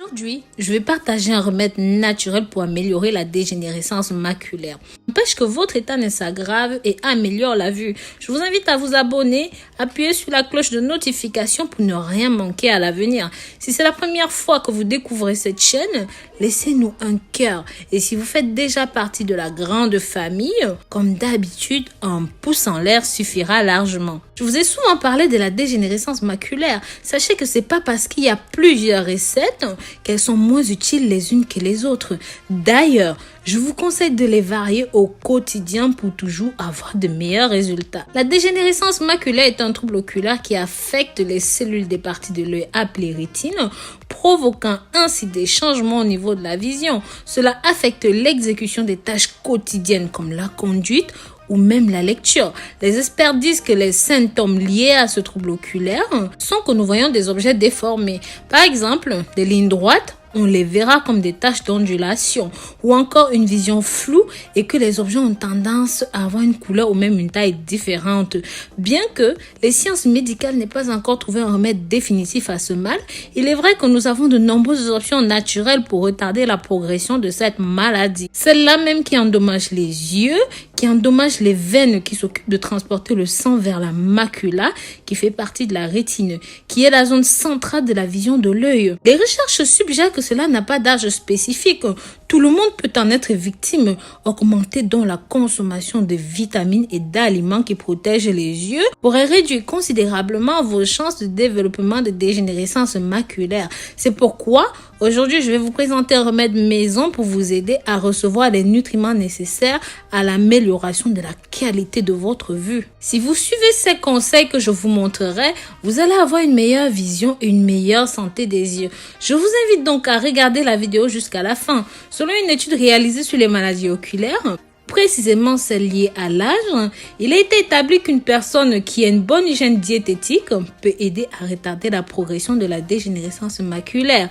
Aujourd'hui, je vais partager un remède naturel pour améliorer la dégénérescence maculaire. Empêche que votre état ne s'aggrave et améliore la vue. Je vous invite à vous abonner, appuyer sur la cloche de notification pour ne rien manquer à l'avenir. Si c'est la première fois que vous découvrez cette chaîne, laissez-nous un cœur. Et si vous faites déjà partie de la grande famille, comme d'habitude, un pouce en l'air suffira largement. Je vous ai souvent parlé de la dégénérescence maculaire. Sachez que c'est pas parce qu'il y a plusieurs recettes qu'elles sont moins utiles les unes que les autres. D'ailleurs, je vous conseille de les varier au quotidien pour toujours avoir de meilleurs résultats. La dégénérescence maculaire est un trouble oculaire qui affecte les cellules des parties de l'œil appelées rétine, provoquant ainsi des changements au niveau de la vision. Cela affecte l'exécution des tâches quotidiennes comme la conduite ou même la lecture. Les experts disent que les symptômes liés à ce trouble oculaire sont que nous voyons des objets déformés. Par exemple, des lignes droites, on les verra comme des taches d'ondulation, ou encore une vision floue et que les objets ont tendance à avoir une couleur ou même une taille différente. Bien que les sciences médicales n'aient pas encore trouvé un remède définitif à ce mal, il est vrai que nous avons de nombreuses options naturelles pour retarder la progression de cette maladie. Celle-là même qui endommage les yeux, qui endommage les veines qui s'occupent de transporter le sang vers la macula, qui fait partie de la rétine, qui est la zone centrale de la vision de l'œil. Les recherches suggèrent que cela n'a pas d'âge spécifique. Tout le monde peut en être victime. Augmenter donc la consommation de vitamines et d'aliments qui protègent les yeux pourrait réduire considérablement vos chances de développement de dégénérescence maculaire. C'est pourquoi aujourd'hui je vais vous présenter un remède maison pour vous aider à recevoir les nutriments nécessaires à l'amélioration de la qualité de votre vue. Si vous suivez ces conseils que je vous montrerai, vous allez avoir une meilleure vision et une meilleure santé des yeux. Je vous invite donc à regarder la vidéo jusqu'à la fin. Selon une étude réalisée sur les maladies oculaires, précisément celles liées à l'âge, il a été établi qu'une personne qui a une bonne hygiène diététique peut aider à retarder la progression de la dégénérescence maculaire.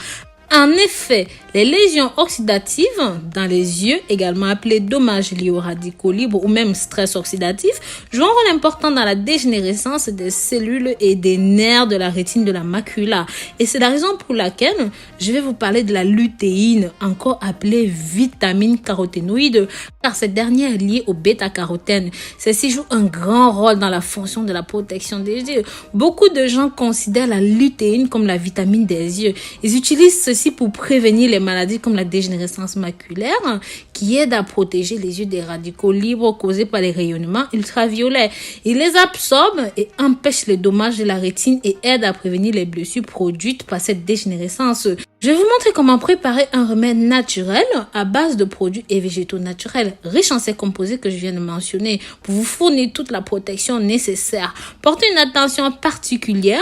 En effet, les lésions oxydatives dans les yeux, également appelées dommages liés aux radicaux libres ou même stress oxydatif, jouent un rôle important dans la dégénérescence des cellules et des nerfs de la rétine de la macula. Et c'est la raison pour laquelle je vais vous parler de la lutéine, encore appelée vitamine caroténoïde, car cette dernière est liée au bêta-carotène. Celle-ci joue un grand rôle dans la fonction de la protection des yeux. Beaucoup de gens considèrent la lutéine comme la vitamine des yeux. Ils utilisent ceci pour prévenir les maladies comme la dégénérescence maculaire, qui aide à protéger les yeux des radicaux libres causés par les rayonnements ultraviolets. Il les absorbe et empêche les dommages de la rétine et aide à prévenir les blessures produites par cette dégénérescence. Je vais vous montrer comment préparer un remède naturel à base de produits et végétaux naturels, riches en ces composés que je viens de mentionner, pour vous fournir toute la protection nécessaire. Portez une attention particulière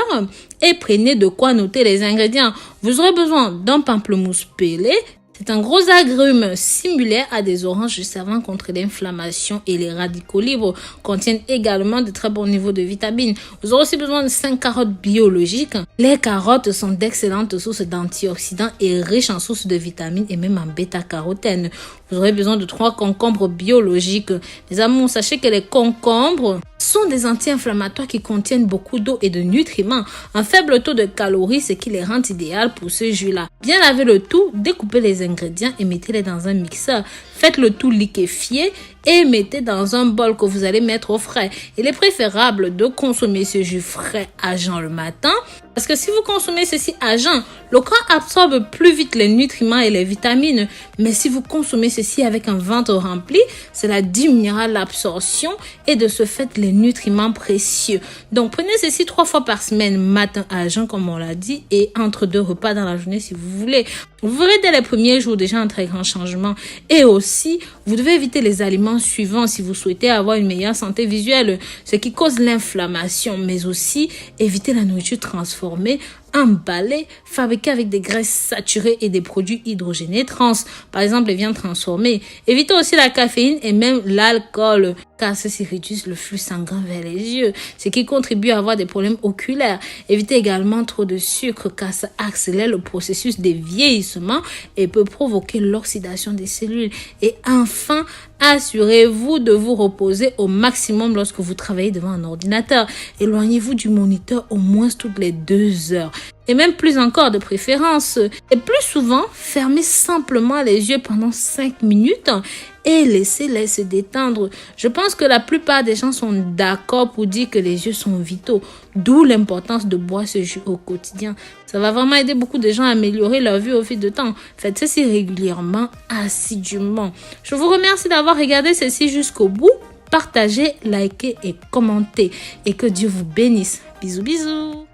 et prenez de quoi noter les ingrédients. Vous aurez besoin d'un pamplemousse pelé. C'est un gros agrume similaire à des oranges servant contre l'inflammation, et les radicaux libres contiennent également de très bons niveaux de vitamines. Vous aurez aussi besoin de 5 carottes biologiques. Les carottes sont d'excellentes sources d'antioxydants et riches en sources de vitamines et même en bêta-carotène. Vous aurez besoin de 3 concombres biologiques. Les amours, sachez que les concombres sont des anti-inflammatoires qui contiennent beaucoup d'eau et de nutriments. Un faible taux de calories, ce qui les rend idéal pour ce jus-là. Bien laver le tout, découpez les ingrédients et mettez-les dans un mixeur. Faites le tout liquéfier et mettez dans un bol que vous allez mettre au frais. Il est préférable de consommer ce jus frais à jeun le matin, parce que si vous consommez ceci à jeun, le corps absorbe plus vite les nutriments et les vitamines. Mais si vous consommez ceci avec un ventre rempli, cela diminuera l'absorption et de ce fait les nutriments précieux. Donc prenez ceci 3 fois par semaine, matin à jeun comme on l'a dit, et entre 2 repas dans la journée si vous voulez. Vous verrez dès les premiers jours déjà un très grand changement. Et aussi, vous devez éviter les aliments suivants si vous souhaitez avoir une meilleure santé visuelle, ce qui cause l'inflammation, mais aussi éviter la nourriture transformée, emballés, fabriqués avec des graisses saturées et des produits hydrogénés trans, par exemple les viandes transformées. Évitez aussi la caféine et même l'alcool, car ceci réduit le flux sanguin vers les yeux, ce qui contribue à avoir des problèmes oculaires. Évitez également trop de sucre, car ça accélère le processus de vieillissement et peut provoquer l'oxydation des cellules. Et enfin, assurez-vous de vous reposer au maximum lorsque vous travaillez devant un ordinateur. Éloignez-vous du moniteur au moins toutes les 2 heures. et même plus encore de préférence. Et plus souvent, fermez simplement les yeux pendant 5 minutes et laissez-les se détendre. Je pense que la plupart des gens sont d'accord pour dire que les yeux sont vitaux, d'où l'importance de boire ce jus au quotidien. Ça va vraiment aider beaucoup de gens à améliorer leur vue au fil du temps. Faites ceci régulièrement, assidûment. Je vous remercie d'avoir regardé ceci jusqu'au bout. Partagez, likez et commentez. Et que Dieu vous bénisse. Bisous, bisous.